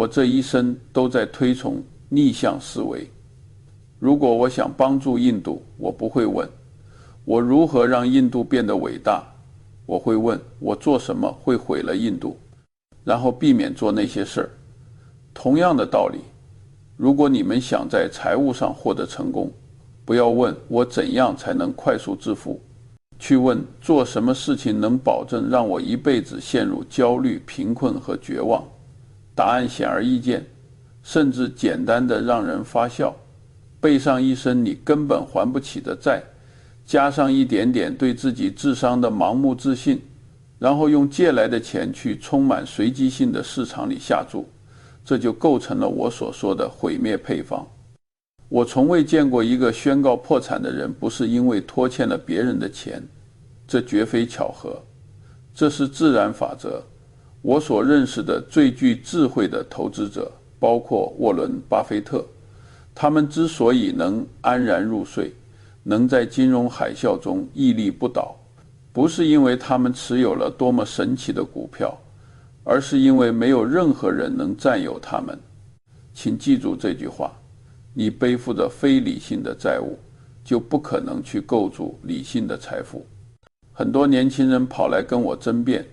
我这一生都在推崇逆向思维。如果我想帮助印度，我不会问我如何让印度变得伟大，我会问我做什么会毁了印度，然后避免做那些事儿。同样的道理，如果你们想在财务上获得成功，不要问我怎样才能快速致富，去问做什么事情能保证让我一辈子陷入焦虑、贫困和绝望。答案显而易见，甚至简单的让人发笑。背上一身你根本还不起的债，加上一点点对自己智商的盲目自信，然后用借来的钱去充满随机性的市场里下注，这就构成了我所说的毁灭配方。我从未见过一个宣告破产的人不是因为拖欠了别人的钱，这绝非巧合，这是自然法则。我所认识的最具智慧的投资者，包括沃伦·巴菲特，他们之所以能安然入睡，能在金融海啸中屹立不倒，不是因为他们持有了多么神奇的股票，而是因为没有任何人能占有他们。请记住这句话，你背负着非理性的债务，就不可能去构筑理性的财富。很多年轻人跑来跟我争辩，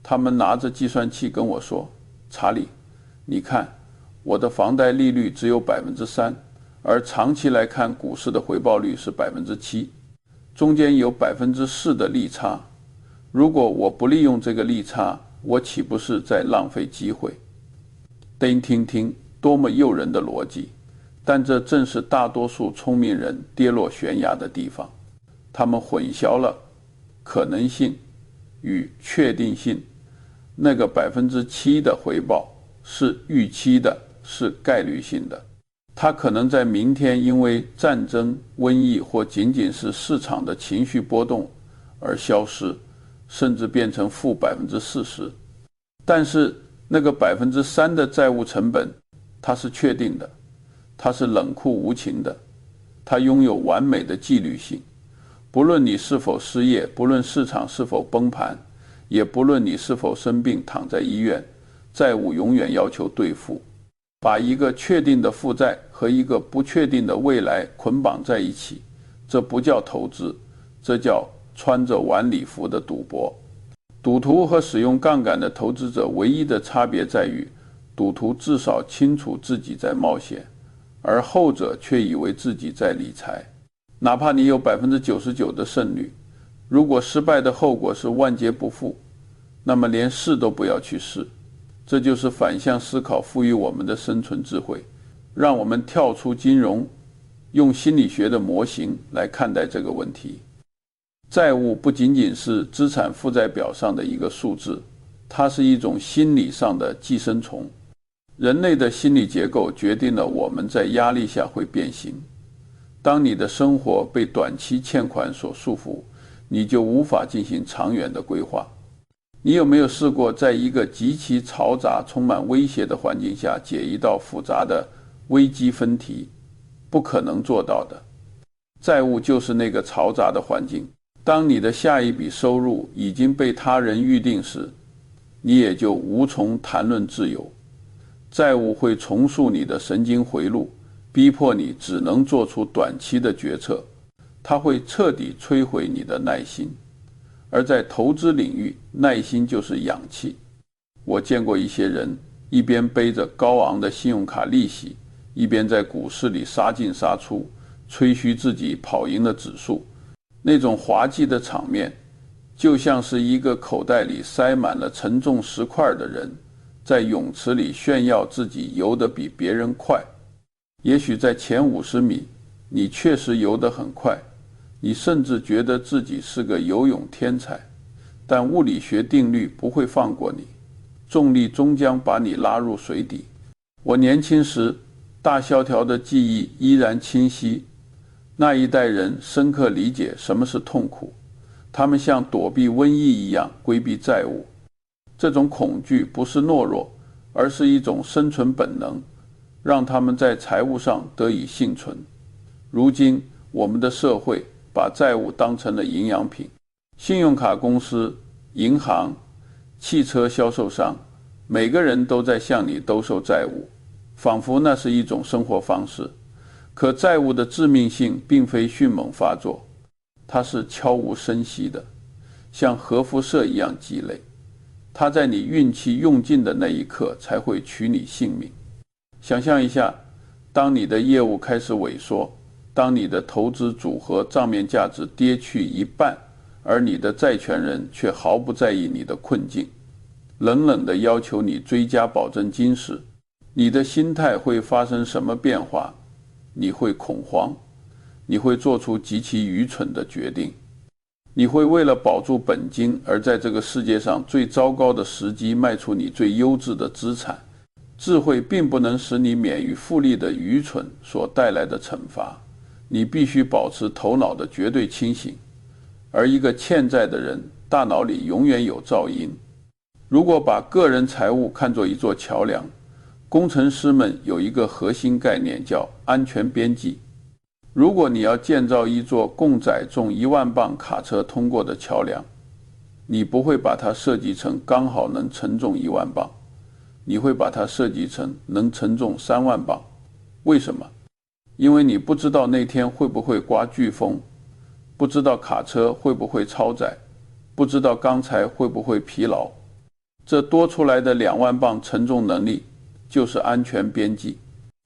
他们拿着计算器跟我说，查理，你看我的房贷利率只有 3%， 而长期来看股市的回报率是 7%， 中间有 4% 的利差。如果我不利用这个利差，我岂不是在浪费机会？听，多么诱人的逻辑，但这正是大多数聪明人跌落悬崖的地方。他们混淆了可能性与确定性。那个 7% 的回报是预期的，是概率性的。它可能在明天因为战争、瘟疫或仅仅是市场的情绪波动而消失，甚至变成负 40%。但是那个 3% 的债务成本，它是确定的，它是冷酷无情的，它拥有完美的纪律性。不论你是否失业，不论市场是否崩盘，也不论你是否生病躺在医院，债务永远要求兑付。把一个确定的负债和一个不确定的未来捆绑在一起，这不叫投资，这叫穿着晚礼服的赌博。赌徒和使用杠杆的投资者唯一的差别在于，赌徒至少清楚自己在冒险，而后者却以为自己在理财。哪怕你有 99% 的胜率，如果失败的后果是万劫不复，那么连试都不要去试。这就是反向思考赋予我们的生存智慧，让我们跳出金融，用心理学的模型来看待这个问题。债务不仅仅是资产负债表上的一个数字，它是一种心理上的寄生虫。人类的心理结构决定了我们在压力下会变形。当你的生活被短期欠款所束缚，你就无法进行长远的规划。你有没有试过在一个极其嘈杂、充满威胁的环境下解一道复杂的微积分题？不可能做到的。债务就是那个嘈杂的环境。当你的下一笔收入已经被他人预定时，你也就无从谈论自由。债务会重塑你的神经回路，逼迫你只能做出短期的决策。它会彻底摧毁你的耐心。而在投资领域，耐心就是氧气。我见过一些人一边背着高昂的信用卡利息，一边在股市里杀进杀出，吹嘘自己跑赢了指数。那种滑稽的场面，就像是一个口袋里塞满了沉重石块的人，在泳池里炫耀自己游得比别人快。也许在前50米，你确实游得很快，你甚至觉得自己是个游泳天才，但物理学定律不会放过你，重力终将把你拉入水底。我年轻时大萧条的记忆依然清晰，那一代人深刻理解什么是痛苦，他们像躲避瘟疫一样规避债务。这种恐惧不是懦弱，而是一种生存本能，让他们在财务上得以幸存。如今我们的社会把债务当成了营养品，信用卡公司、银行、汽车销售商、每个人都在向你兜售债务，仿佛那是一种生活方式。可债务的致命性并非迅猛发作，它是悄无声息的，像核辐射一样积累。它在你运气用尽的那一刻才会取你性命。想象一下，当你的业务开始萎缩，当你的投资组合账面价值跌去一半，而你的债权人却毫不在意你的困境，冷冷地要求你追加保证金时，你的心态会发生什么变化？你会恐慌，你会做出极其愚蠢的决定，你会为了保住本金而在这个世界上最糟糕的时机卖出你最优质的资产。智慧并不能使你免于复利的愚蠢所带来的惩罚，你必须保持头脑的绝对清醒。而一个欠债的人，大脑里永远有噪音。如果把个人财务看作一座桥梁，工程师们有一个核心概念叫安全边际。如果你要建造一座共载重10000磅卡车通过的桥梁，你不会把它设计成刚好能承重10000磅，你会把它设计成能承重3万磅。为什么？因为你不知道那天会不会刮飓风，不知道卡车会不会超载，不知道钢材会不会疲劳。这多出来的2万磅承重能力就是安全边际，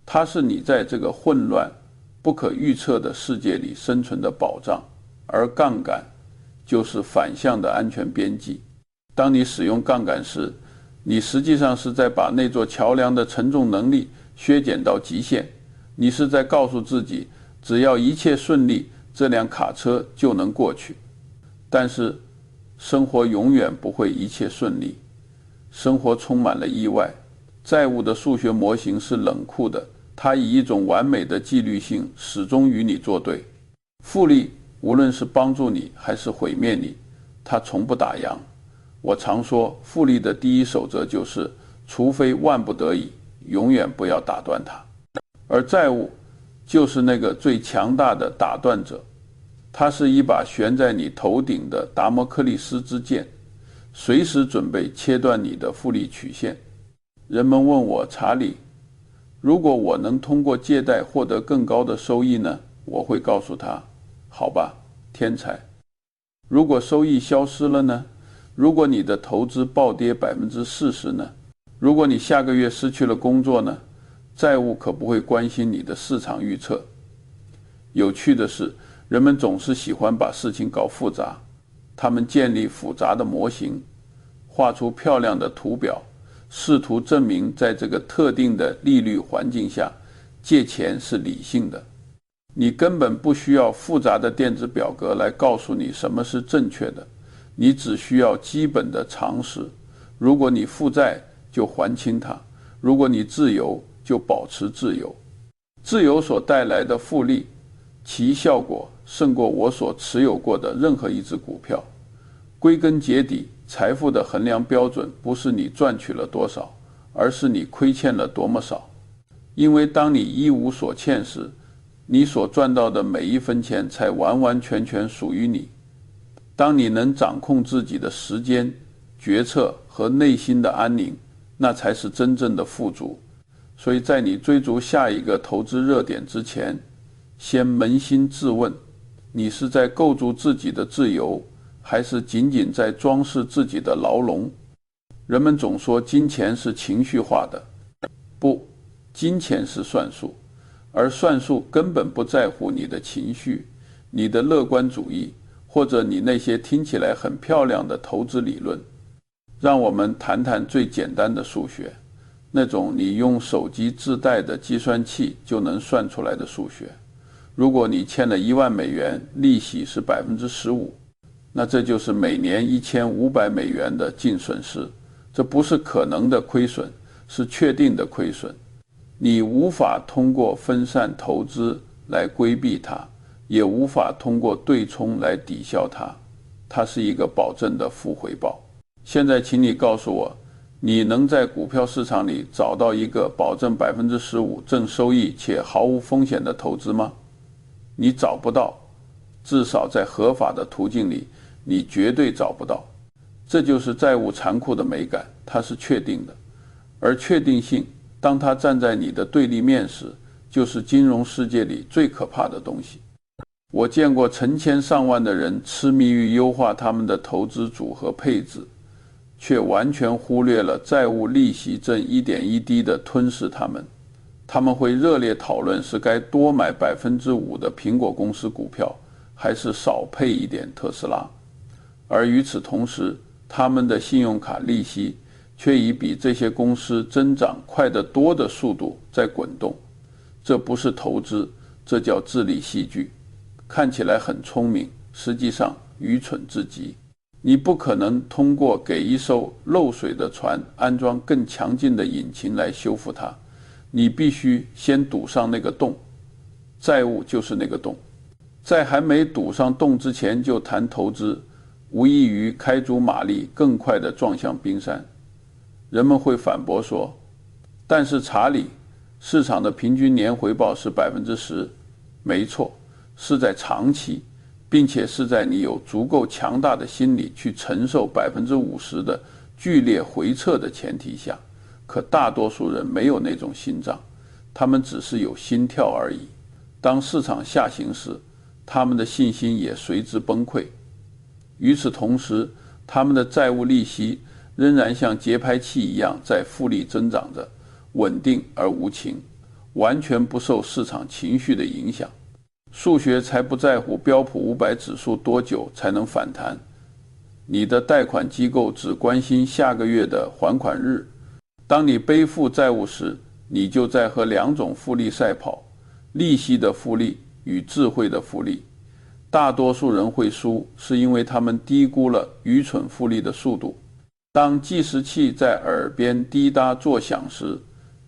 它是你在这个混乱不可预测的世界里生存的保障。而杠杆就是反向的安全边际。当你使用杠杆时，你实际上是在把那座桥梁的承重能力削减到极限。你是在告诉自己，只要一切顺利，这辆卡车就能过去。但是生活永远不会一切顺利，生活充满了意外。债务的数学模型是冷酷的，它以一种完美的纪律性始终与你作对。复利无论是帮助你还是毁灭你，它从不打烊。我常说，复利的第一守则就是，除非万不得已，永远不要打断它。而债务就是那个最强大的打断者，它是一把悬在你头顶的达摩克利斯之剑，随时准备切断你的复利曲线。人们问我，查理，如果我能通过借贷获得更高的收益呢？我会告诉他，好吧，天才。如果收益消失了呢？如果你的投资暴跌40%呢？如果你下个月失去了工作呢？债务可不会关心你的市场预测。有趣的是，人们总是喜欢把事情搞复杂，他们建立复杂的模型，画出漂亮的图表，试图证明在这个特定的利率环境下，借钱是理性的。你根本不需要复杂的电子表格来告诉你什么是正确的，你只需要基本的常识。如果你负债，就还清它；如果你自由，就保持自由。自由所带来的复利，其效果胜过我所持有过的任何一只股票。归根结底，财富的衡量标准不是你赚取了多少，而是你亏欠了多么少。因为当你一无所欠时，你所赚到的每一分钱才完完全全属于你。当你能掌控自己的时间、决策和内心的安宁，那才是真正的富足。所以在你追逐下一个投资热点之前，先扪心自问，你是在构筑自己的自由，还是仅仅在装饰自己的牢笼？人们总说金钱是情绪化的，不，金钱是算术，而算术根本不在乎你的情绪、你的乐观主义，或者你那些听起来很漂亮的投资理论。让我们谈谈最简单的数学，那种你用手机自带的计算器就能算出来的数学。如果你欠了1万美元，利息是15%，那这就是每年1500美元的净损失。这不是可能的亏损，是确定的亏损。你无法通过分散投资来规避它，也无法通过对冲来抵消它。它是一个保证的负回报。现在请你告诉我，你能在股票市场里找到一个保证15%正收益且毫无风险的投资吗？你找不到，至少在合法的途径里，你绝对找不到。这就是债务残酷的美感，它是确定的。而确定性，当它站在你的对立面时，就是金融世界里最可怕的东西。我见过成千上万的人痴迷于优化他们的投资组合配置，却完全忽略了债务利息正一点一滴地吞噬他们。他们会热烈讨论是该多买5%的苹果公司股票，还是少配一点特斯拉。而与此同时，他们的信用卡利息却以比这些公司增长快得多的速度在滚动。这不是投资，这叫智力戏剧。看起来很聪明，实际上愚蠢至极。你不可能通过给一艘漏水的船安装更强劲的引擎来修复它，你必须先堵上那个洞。债务就是那个洞。在还没堵上洞之前就谈投资，无异于开足马力更快地撞向冰山。人们会反驳说，但是查理，市场的平均年回报是10%。没错，是在长期，并且是在你有足够强大的心理去承受50%的剧烈回撤的前提下。可大多数人没有那种心脏，他们只是有心跳而已。当市场下行时，他们的信心也随之崩溃。与此同时，他们的债务利息仍然像节拍器一样在复利增长着，稳定而无情，完全不受市场情绪的影响。数学才不在乎标普500指数多久才能反弹，你的贷款机构只关心下个月的还款日。当你背负债务时，你就在和两种复利赛跑，利息的复利与智慧的复利。大多数人会输，是因为他们低估了愚蠢复利的速度。当计时器在耳边滴答作响时，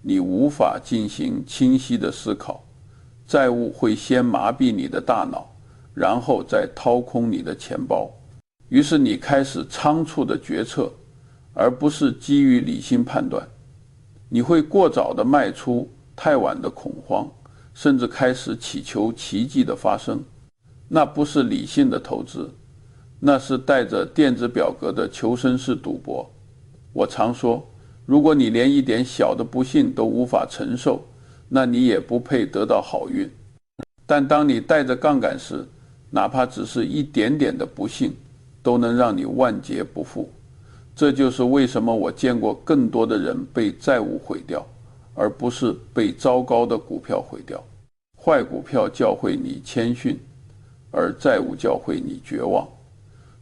你无法进行清晰的思考。债务会先麻痹你的大脑，然后再掏空你的钱包。于是你开始仓促的决策，而不是基于理性判断。你会过早的卖出，太晚的恐慌，甚至开始祈求奇迹的发生。那不是理性的投资，那是带着电子表格的求生式赌博。我常说，如果你连一点小的不幸都无法承受，那你也不配得到好运。但当你带着杠杆时，哪怕只是一点点的不幸，都能让你万劫不复。这就是为什么我见过更多的人被债务毁掉，而不是被糟糕的股票毁掉。坏股票教会你谦逊，而债务教会你绝望。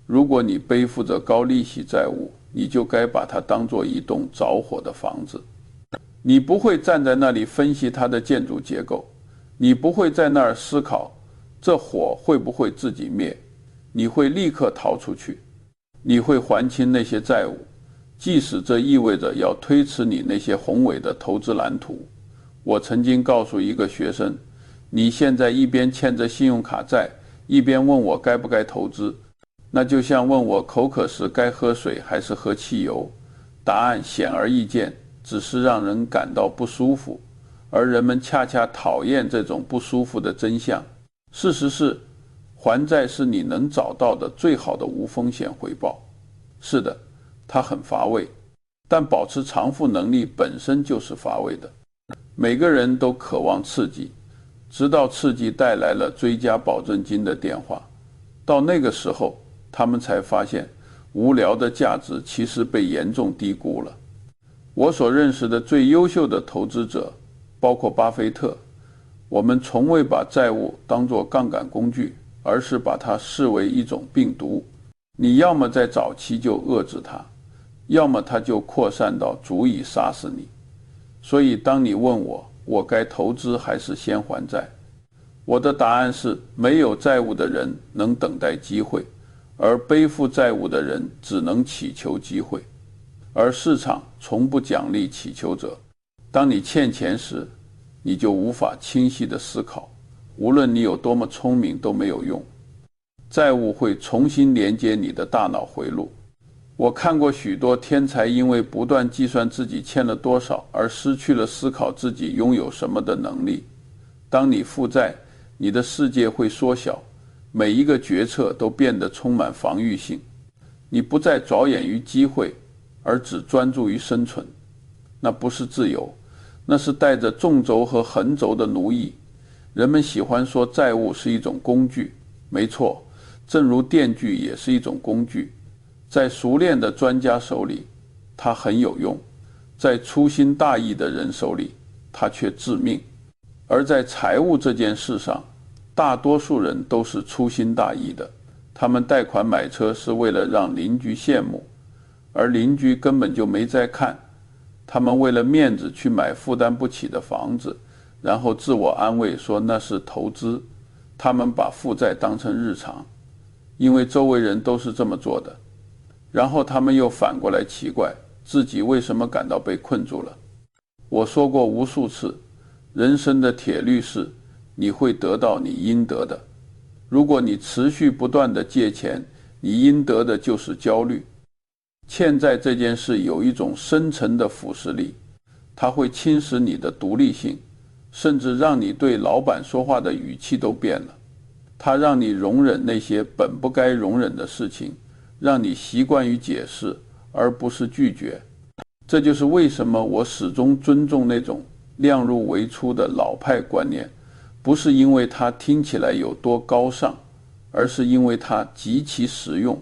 如果你背负着高利息债务，你就该把它当作一栋着火的房子。你不会站在那里分析它的建筑结构，你不会在那儿思考这火会不会自己灭，你会立刻逃出去。你会还清那些债务，即使这意味着要推迟你那些宏伟的投资蓝图。我曾经告诉一个学生，你现在一边欠着信用卡债，一边问我该不该投资，那就像问我口渴时该喝水还是喝汽油。答案显而易见，只是让人感到不舒服，而人们恰恰讨厌这种不舒服的真相。事实是，还债是你能找到的最好的无风险回报。是的，它很乏味，但保持偿付能力本身就是乏味的。每个人都渴望刺激，直到刺激带来了追加保证金的电话。到那个时候，他们才发现无聊的价值其实被严重低估了。我所认识的最优秀的投资者，包括巴菲特，我们从未把债务当作杠杆工具，而是把它视为一种病毒。你要么在早期就遏制它，要么它就扩散到足以杀死你。所以当你问我该投资还是先还债，我的答案是，没有债务的人能等待机会，而背负债务的人只能祈求机会。而市场从不奖励祈求者。当你欠钱时，你就无法清晰地思考，无论你有多么聪明都没有用。债务会重新连接你的大脑回路。我看过许多天才因为不断计算自己欠了多少而失去了思考自己拥有什么的能力。当你负债，你的世界会缩小，每一个决策都变得充满防御性。你不再着眼于机会，而只专注于生存。那不是自由，那是带着纵轴和横轴的奴役。人们喜欢说债务是一种工具，没错，正如电锯也是一种工具，在熟练的专家手里，它很有用；在粗心大意的人手里，它却致命。而在财务这件事上，大多数人都是粗心大意的。他们贷款买车是为了让邻居羡慕，而邻居根本就没在看。他们为了面子去买负担不起的房子，然后自我安慰说那是投资。他们把负债当成日常，因为周围人都是这么做的。然后他们又反过来奇怪自己为什么感到被困住了。我说过无数次，人生的铁律是你会得到你应得的。如果你持续不断地借钱，你应得的就是焦虑。欠债这件事有一种深层的腐蚀力，它会侵蚀你的独立性，甚至让你对老板说话的语气都变了。它让你容忍那些本不该容忍的事情，让你习惯于解释而不是拒绝。这就是为什么我始终尊重那种量入为出的老派观念，不是因为它听起来有多高尚，而是因为它极其实用。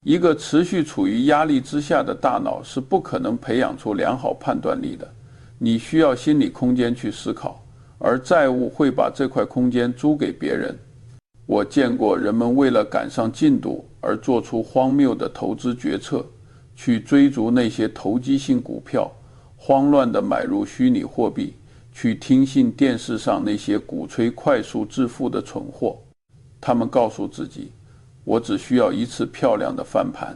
一个持续处于压力之下的大脑是不可能培养出良好判断力的，你需要心理空间去思考，而债务会把这块空间租给别人。我见过人们为了赶上进度而做出荒谬的投资决策，去追逐那些投机性股票，慌乱地买入虚拟货币，去听信电视上那些鼓吹快速致富的蠢货。他们告诉自己，我只需要一次漂亮的翻盘。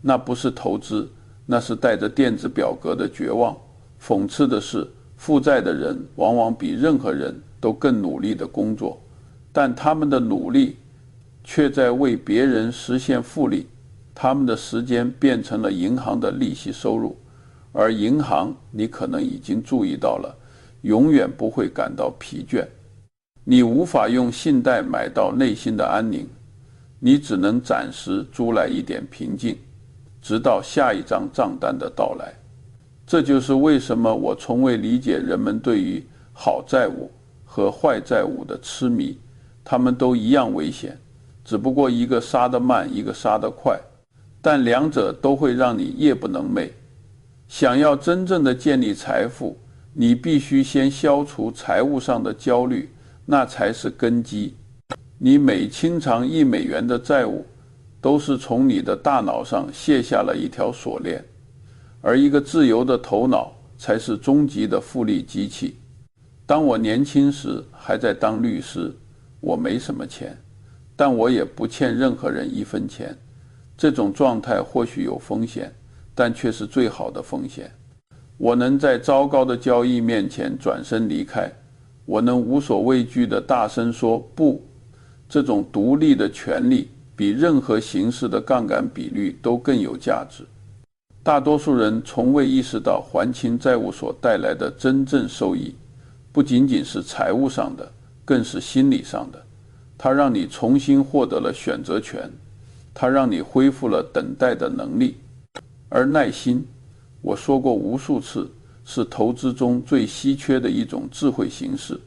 那不是投资，那是带着电子表格的绝望。讽刺的是，负债的人往往比任何人都更努力地工作，但他们的努力却在为别人实现复利。他们的时间变成了银行的利息收入，而银行，你可能已经注意到了，永远不会感到疲倦。你无法用信贷买到内心的安宁，你只能暂时租来一点平静，直到下一张账单的到来。这就是为什么我从未理解人们对于好债务和坏债务的痴迷，他们都一样危险，只不过一个杀得慢，一个杀得快，但两者都会让你夜不能寐。想要真正的建立财富，你必须先消除财务上的焦虑，那才是根基。你每清偿$1的债务，都是从你的大脑上卸下了一条锁链，而一个自由的头脑才是终极的复利机器。当我年轻时还在当律师，我没什么钱，但我也不欠任何人1分钱。这种状态或许有风险，但却是最好的风险。我能在糟糕的交易面前转身离开，我能无所畏惧地大声说不。这种独立的权利比任何形式的杠杆比率都更有价值。大多数人从未意识到还清债务所带来的真正收益，不仅仅是财务上的，更是心理上的。它让你重新获得了选择权，它让你恢复了等待的能力。而耐心，我说过无数次，是投资中最稀缺的一种智慧形式。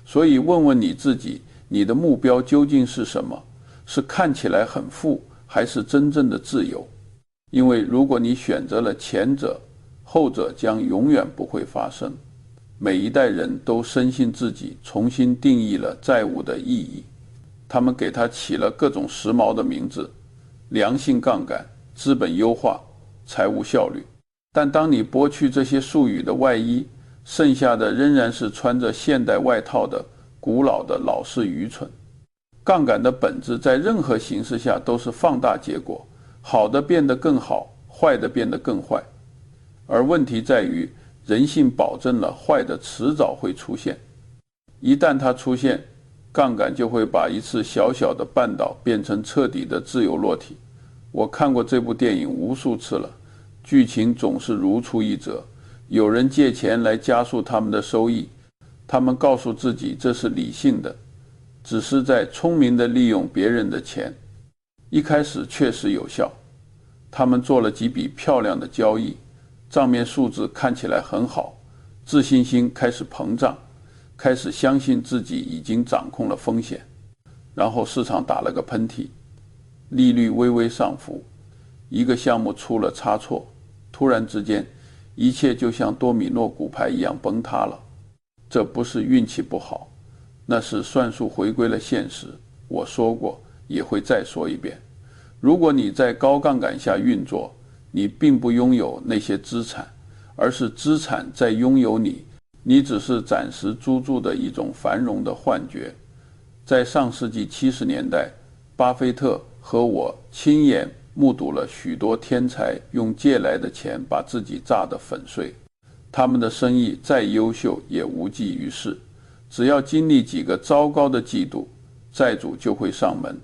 所以问问你自己，你的目标究竟是什么？是看起来很富，还是真正的自由？因为如果你选择了前者，后者将永远不会发生。每一代人都深信自己重新定义了债务的意义，他们给它起了各种时髦的名字：良性杠杆、资本优化、财务效率。但当你剥去这些术语的外衣，剩下的仍然是穿着现代外套的古老的老式愚蠢。杠杆的本质在任何形式下都是放大结果，好的变得更好，坏的变得更坏。而问题在于，人性保证了坏的迟早会出现。一旦它出现，杠杆就会把一次小小的绊倒变成彻底的自由落体。我看过这部电影无数次了，剧情总是如出一辙。有人借钱来加速他们的收益，他们告诉自己这是理性的，只是在聪明地利用别人的钱。一开始确实有效，他们做了几笔漂亮的交易，账面数字看起来很好，自信心开始膨胀，开始相信自己已经掌控了风险，然后市场打了个喷嚏，利率微微上浮，一个项目出了差错，突然之间一切就像多米诺骨牌一样崩塌了。这不是运气不好，那是算术回归了现实。我说过，也会再说一遍，如果你在高杠杆下运作，你并不拥有那些资产，而是资产在拥有你，你只是暂时租住的一种繁荣的幻觉。在上世纪70年代，巴菲特和我亲眼目睹了许多天才用借来的钱把自己榨得粉碎，他们的生意再优秀也无济于事，只要经历几个糟糕的季度，债主就会上门。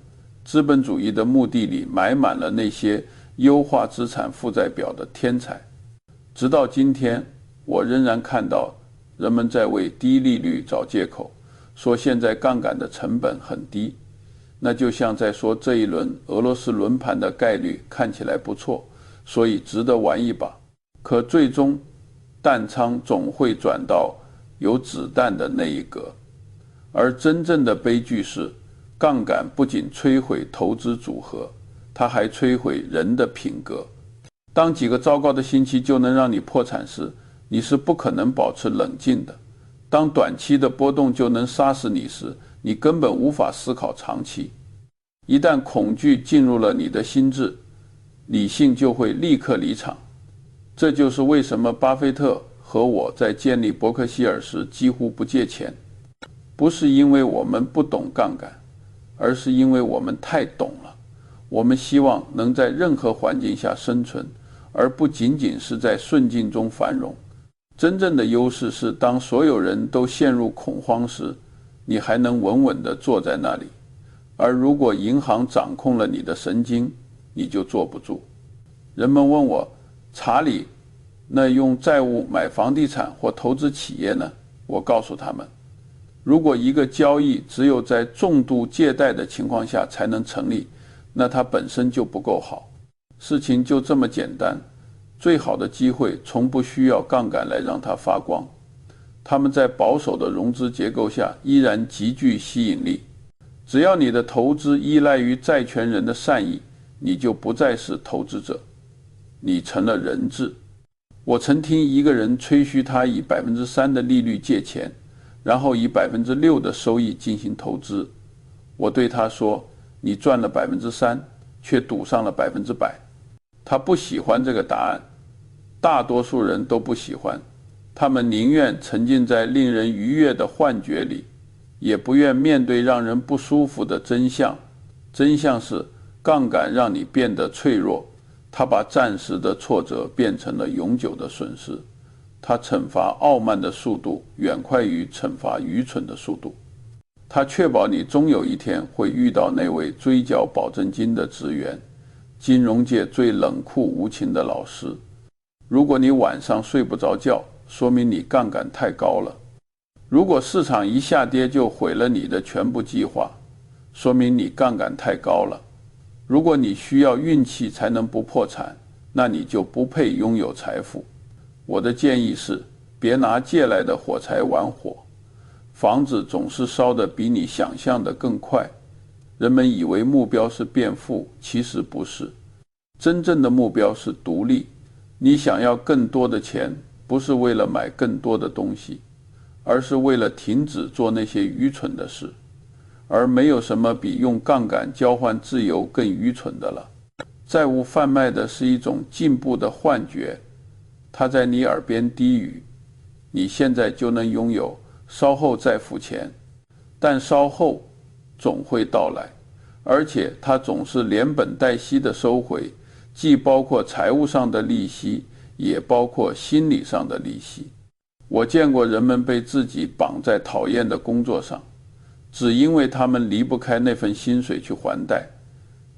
资本主义的墓地里埋满了那些优化资产负债表的天才。直到今天，我仍然看到人们在为低利率找借口，说现在杠杆的成本很低，那就像在说这一轮俄罗斯轮盘的概率看起来不错，所以值得玩一把。可最终弹仓总会转到有子弹的那一格，而真正的悲剧是，杠杆不仅摧毁投资组合，它还摧毁人的品格。当几个糟糕的星期就能让你破产时，你是不可能保持冷静的。当短期的波动就能杀死你时，你根本无法思考长期。一旦恐惧进入了你的心智，理性就会立刻离场。这就是为什么巴菲特和我在建立伯克希尔时几乎不借钱，不是因为我们不懂杠杆，而是因为我们太懂了。我们希望能在任何环境下生存，而不仅仅是在顺境中繁荣。真正的优势是，当所有人都陷入恐慌时，你还能稳稳地坐在那里。而如果银行掌控了你的神经，你就坐不住。人们问我，查理，那用债务买房地产或投资企业呢？我告诉他们，如果一个交易只有在重度借贷的情况下才能成立，那它本身就不够好。事情就这么简单，最好的机会从不需要杠杆来让它发光。他们在保守的融资结构下依然极具吸引力。只要你的投资依赖于债权人的善意，你就不再是投资者，你成了人质。我曾听一个人吹嘘他以 3% 的利率借钱，然后以 6% 的收益进行投资。我对他说，你赚了 3%， 却赌上了 100%。他不喜欢这个答案，大多数人都不喜欢，他们宁愿沉浸在令人愉悦的幻觉里，也不愿面对让人不舒服的真相。真相是，杠杆让你变得脆弱，它把暂时的挫折变成了永久的损失。它惩罚傲慢的速度远快于惩罚愚蠢的速度。它确保你终有一天会遇到那位追缴保证金的职员，金融界最冷酷无情的老师。如果你晚上睡不着觉，说明你杠杆太高了。如果市场一下跌就毁了你的全部计划，说明你杠杆太高了。如果你需要运气才能不破产，那你就不配拥有财富。我的建议是，别拿借来的火柴玩火。房子总是烧得比你想象的更快。人们以为目标是变富，其实不是。真正的目标是独立。你想要更多的钱，不是为了买更多的东西，而是为了停止做那些愚蠢的事。而没有什么比用杠杆交换自由更愚蠢的了。债务贩卖的是一种进步的幻觉，它在你耳边低语，你现在就能拥有，稍后再付钱。但稍后总会到来，而且它总是连本带息的收回，既包括财务上的利息，也包括心理上的利息。我见过人们被自己绑在讨厌的工作上，只因为他们离不开那份薪水去还贷。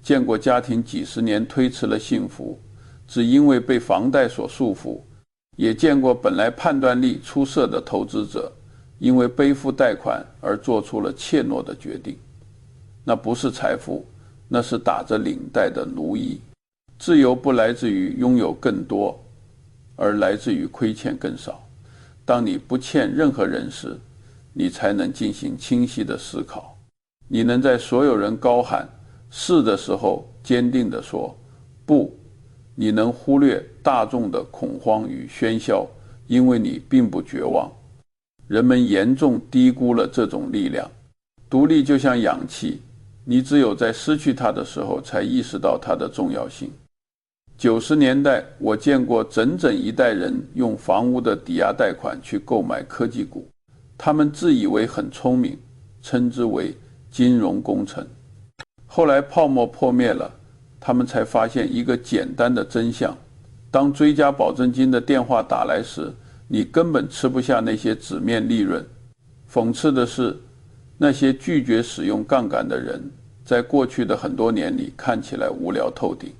见过家庭几十年推迟了幸福，只因为被房贷所束缚。也见过本来判断力出色的投资者，因为背负贷款而做出了怯懦的决定。那不是财富，那是打着领带的奴役。自由不来自于拥有更多，而来自于亏欠更少。当你不欠任何人时，你才能进行清晰的思考。你能在所有人高喊是的时候坚定地说不。你能忽略大众的恐慌与喧嚣，因为你并不绝望。人们严重低估了这种力量。独立就像氧气，你只有在失去它的时候才意识到它的重要性。90年代，我见过整整一代人用房屋的抵押贷款去购买科技股，他们自以为很聪明，称之为金融工程。后来泡沫破灭了，他们才发现一个简单的真相：当追加保证金的电话打来时，你根本吃不下那些纸面利润。讽刺的是，那些拒绝使用杠杆的人，在过去的很多年里看起来无聊透顶，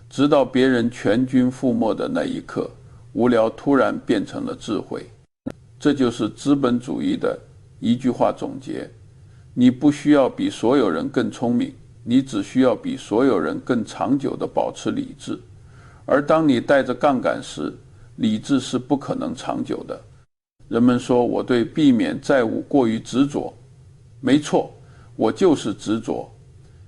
直到别人全军覆没的那一刻，无聊突然变成了智慧。这就是资本主义的一句话总结：你不需要比所有人更聪明，你只需要比所有人更长久地保持理智。而当你带着杠杆时，理智是不可能长久的。人们说我对避免债务过于执着，没错，我就是执着，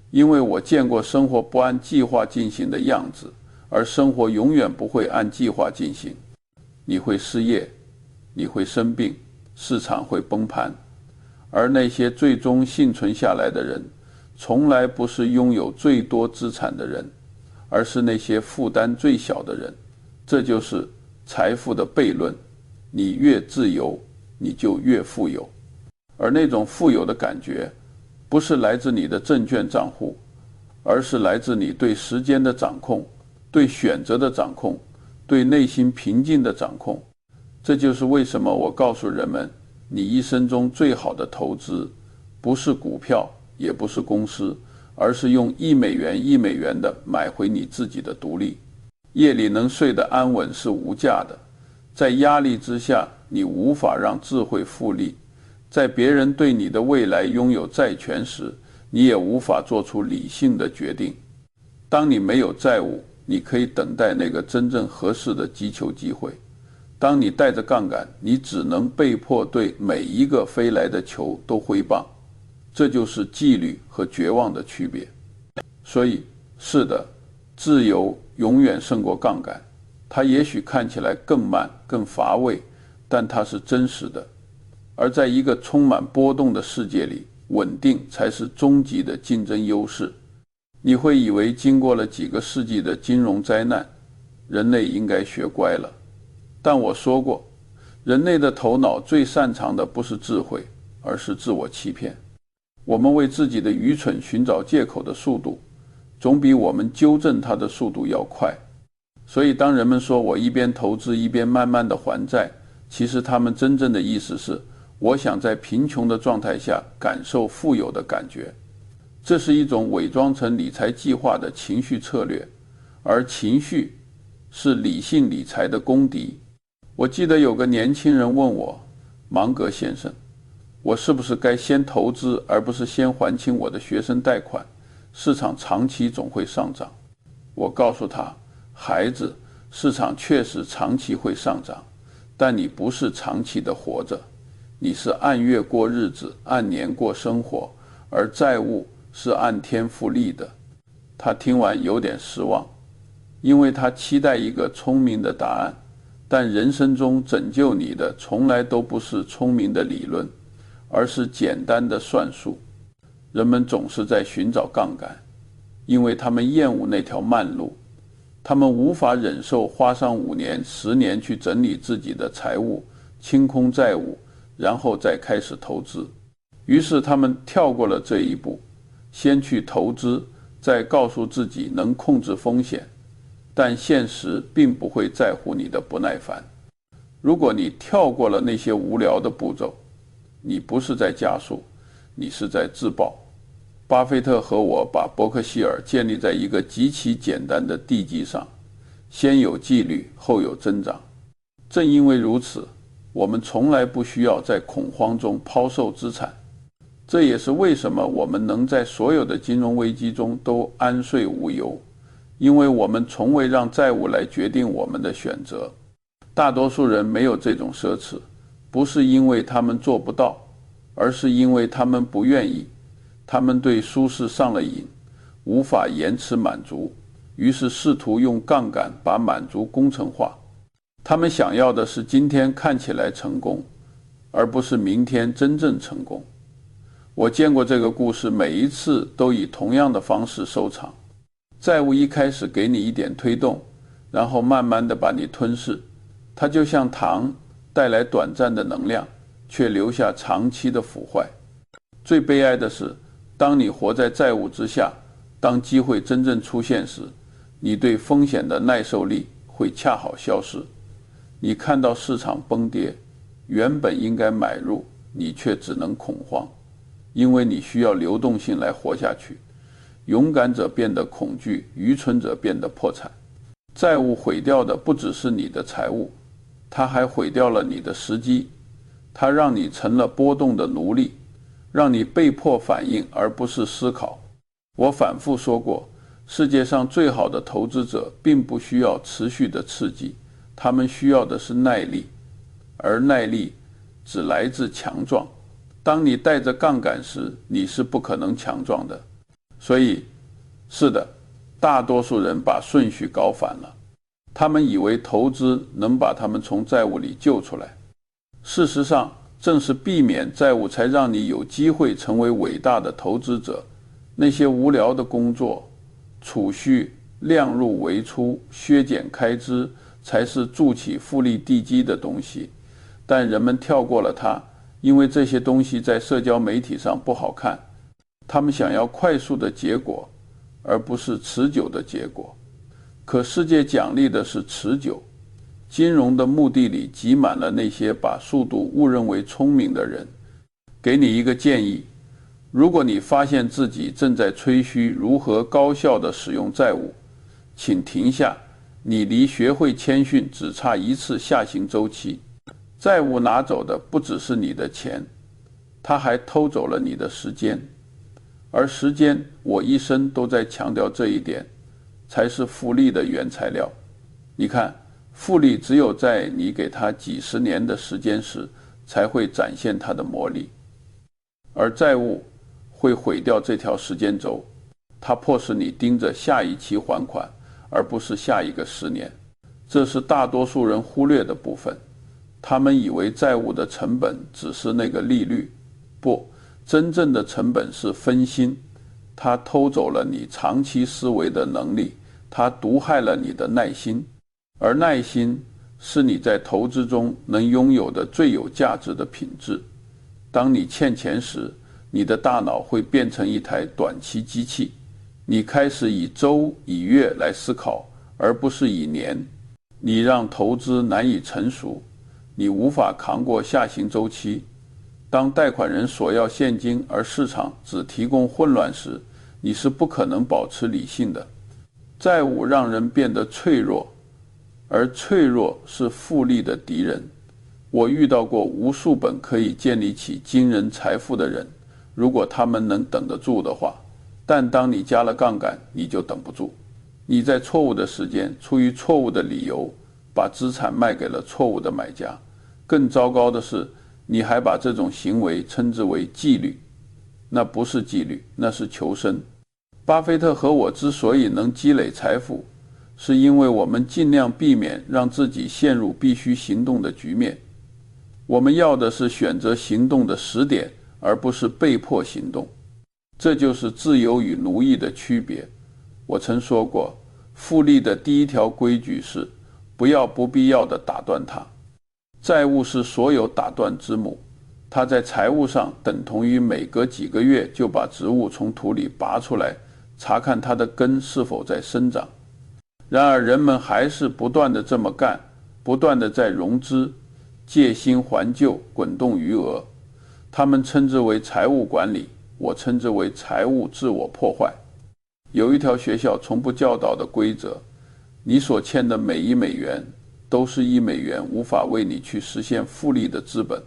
因为我见过生活不按计划进行的样子，而生活永远不会按计划进行。你会失业，你会生病，市场会崩盘，而那些最终幸存下来的人，从来不是拥有最多资产的人，而是那些负担最小的人。这就是财富的悖论：你越自由，你就越富有。而那种富有的感觉，不是来自你的证券账户，而是来自你对时间的掌控，对选择的掌控，对内心平静的掌控。这就是为什么我告诉人们，你一生中最好的投资，不是股票，也不是公司，而是用1美元1美元的买回你自己的独立。夜里能睡得安稳是无价的。在压力之下，你无法让智慧复利。在别人对你的未来拥有债权时，你也无法做出理性的决定。当你没有债务，你可以等待那个真正合适的击球机会。当你带着杠杆，你只能被迫对每一个飞来的球都挥棒。这就是纪律和绝望的区别。所以，是的，自由永远胜过杠杆。它也许看起来更慢、更乏味，但它是真实的。而在一个充满波动的世界里，稳定才是终极的竞争优势。你会以为经过了几个世纪的金融灾难，人类应该学乖了。但我说过，人类的头脑最擅长的不是智慧，而是自我欺骗。我们为自己的愚蠢寻找借口的速度，总比我们纠正它的速度要快。所以当人们说我一边投资一边慢慢的还债，其实他们真正的意思是，我想在贫穷的状态下感受富有的感觉。这是一种伪装成理财计划的情绪策略，而情绪是理性理财的公敌。我记得有个年轻人问我，芒格先生，我是不是该先投资而不是先还清我的学生贷款？市场长期总会上涨。我告诉他，孩子，市场确实长期会上涨，但你不是长期的活着，你是按月过日子，按年过生活，而债务是按天复利的。他听完有点失望，因为他期待一个聪明的答案，但人生中拯救你的从来都不是聪明的理论，而是简单的算术。人们总是在寻找杠杆，因为他们厌恶那条慢路，他们无法忍受花上5年、10年去整理自己的财务，清空债务，然后再开始投资。于是他们跳过了这一步，先去投资，再告诉自己能控制风险。但现实并不会在乎你的不耐烦。如果你跳过了那些无聊的步骤，你不是在加速，你是在自爆。巴菲特和我把伯克希尔建立在一个极其简单的地基上，先有纪律，后有增长。正因为如此，我们从来不需要在恐慌中抛售资产。这也是为什么我们能在所有的金融危机中都安睡无忧，因为我们从未让债务来决定我们的选择。大多数人没有这种奢侈，不是因为他们做不到，而是因为他们不愿意。他们对舒适上了瘾，无法延迟满足，于是试图用杠杆把满足工程化。他们想要的是今天看起来成功，而不是明天真正成功。我见过这个故事，每一次都以同样的方式收场。债务一开始给你一点推动，然后慢慢地把你吞噬。它就像糖，带来短暂的能量，却留下长期的腐坏。最悲哀的是，当你活在债务之下，当机会真正出现时，你对风险的耐受力会恰好消失。你看到市场崩跌，原本应该买入，你却只能恐慌，因为你需要流动性来活下去。勇敢者变得恐惧，愚蠢者变得破产。债务毁掉的不只是你的财物，它还毁掉了你的时机。它让你成了波动的奴隶，让你被迫反应而不是思考。我反复说过，世界上最好的投资者并不需要持续的刺激，他们需要的是耐力，而耐力只来自强壮。当你带着杠杆时，你是不可能强壮的。所以，是的，大多数人把顺序搞反了。他们以为投资能把他们从债务里救出来。事实上，正是避免债务，才让你有机会成为伟大的投资者。那些无聊的工作、储蓄、量入为出、削减开支，才是筑起复利地基的东西。但人们跳过了它，因为这些东西在社交媒体上不好看。他们想要快速的结果，而不是持久的结果。可世界奖励的是持久。金融的墓地里挤满了那些把速度误认为聪明的人。给你一个建议，如果你发现自己正在吹嘘如何高效地使用债务，请停下，你离学会谦逊只差一次下行周期。债务拿走的不只是你的钱，它还偷走了你的时间。而时间，我一生都在强调这一点，才是复利的原材料。你看，复利只有在你给它几十年的时间时，才会展现它的魔力。而债务会毁掉这条时间轴，它迫使你盯着下一期还款，而不是下一个10年。这是大多数人忽略的部分。他们以为债务的成本只是那个利率，不，真正的成本是分心。它偷走了你长期思维的能力，它毒害了你的耐心。而耐心是你在投资中能拥有的最有价值的品质。当你欠钱时，你的大脑会变成一台短期机器，你开始以周、以月来思考，而不是以年。你让投资难以成熟，你无法扛过下行周期。当贷款人索要现金，而市场只提供混乱时，你是不可能保持理性的。债务让人变得脆弱，而脆弱是复利的敌人。我遇到过无数本可以建立起惊人财富的人，如果他们能等得住的话，但当你加了杠杆，你就等不住。你在错误的时间，出于错误的理由，把资产卖给了错误的买家。更糟糕的是，你还把这种行为称之为纪律。那不是纪律，那是求生。巴菲特和我之所以能积累财富，是因为我们尽量避免让自己陷入必须行动的局面。我们要的是选择行动的时点，而不是被迫行动。这就是自由与奴役的区别。我曾说过，复利的第一条规矩是，不要不必要地打断它。债务是所有打断之母，它在财务上等同于每隔几个月就把植物从土里拔出来，查看它的根是否在生长。然而人们还是不断地这么干，不断地在融资、借新还旧、滚动余额。他们称之为财务管理，我称之为财务自我破坏。有一条学校从不教导的规则，你所欠的每1美元都是1美元无法为你去实现复利的资本，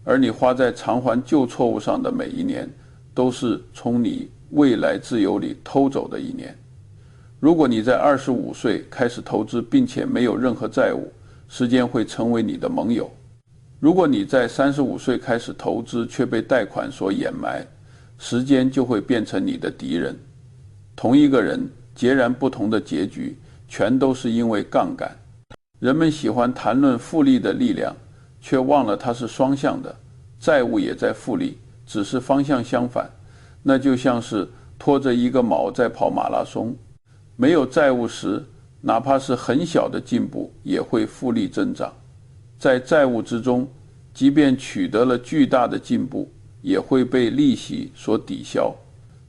而你花在偿还旧错误上的每1年，都是从你未来自由里偷走的1年。如果你在25岁开始投资，并且没有任何债务，时间会成为你的盟友。如果你在35岁开始投资却被贷款所掩埋，时间就会变成你的敌人。同一个人，截然不同的结局，全都是因为杠杆。人们喜欢谈论复利的力量，却忘了它是双向的，债务也在复利，只是方向相反。那就像是拖着一个锚在跑马拉松，没有债务时，哪怕是很小的进步也会复利增长。在债务之中，即便取得了巨大的进步，也会被利息所抵消。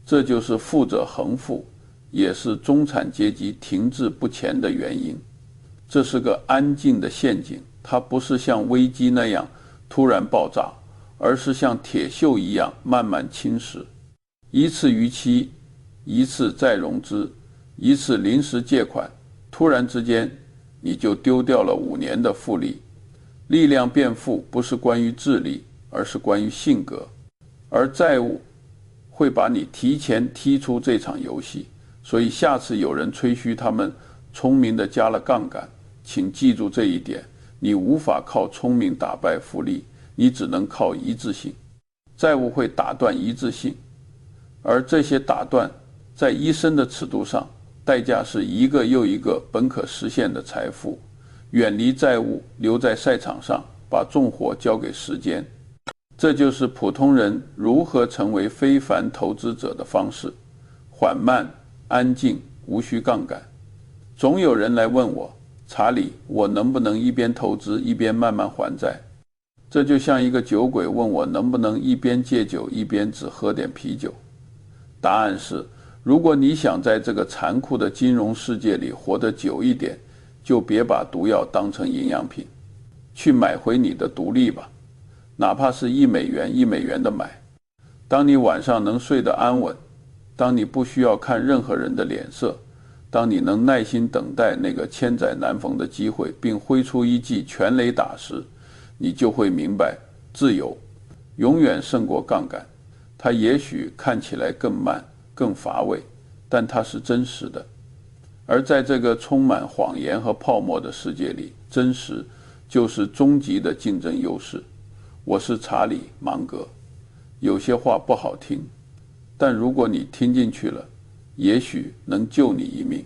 这就是富者恒富，也是中产阶级停滞不前的原因。这是个安静的陷阱，它不是像危机那样突然爆炸，而是像铁锈一样慢慢侵蚀。一次逾期，一次再融资，一次临时借款，突然之间你就丢掉了5年的复利。力量变富不是关于智力，而是关于性格。而债务会把你提前踢出这场游戏，所以下次有人吹嘘他们聪明的加了杠杆，请记住这一点，你无法靠聪明打败复利，你只能靠一致性。债务会打断一致性，而这些打断在一生的尺度上，代价是一个又一个本可实现的财富。远离债务，留在赛场上，把重活交给时间。这就是普通人如何成为非凡投资者的方式：缓慢、安静，无需杠杆。总有人来问我，查理，我能不能一边投资一边慢慢还债？这就像一个酒鬼问我能不能一边戒酒一边只喝点啤酒。答案是，如果你想在这个残酷的金融世界里活得久一点，就别把毒药当成营养品，去买回你的独立吧，哪怕是1美元1美元的买。当你晚上能睡得安稳，当你不需要看任何人的脸色，当你能耐心等待那个千载难逢的机会，并挥出一记全垒打时，你就会明白，自由永远胜过杠杆。它也许看起来更慢、更乏味，但它是真实的。而在这个充满谎言和泡沫的世界里，真实就是终极的竞争优势。我是查理·芒格，有些话不好听，但如果你听进去了，也许能救你一命。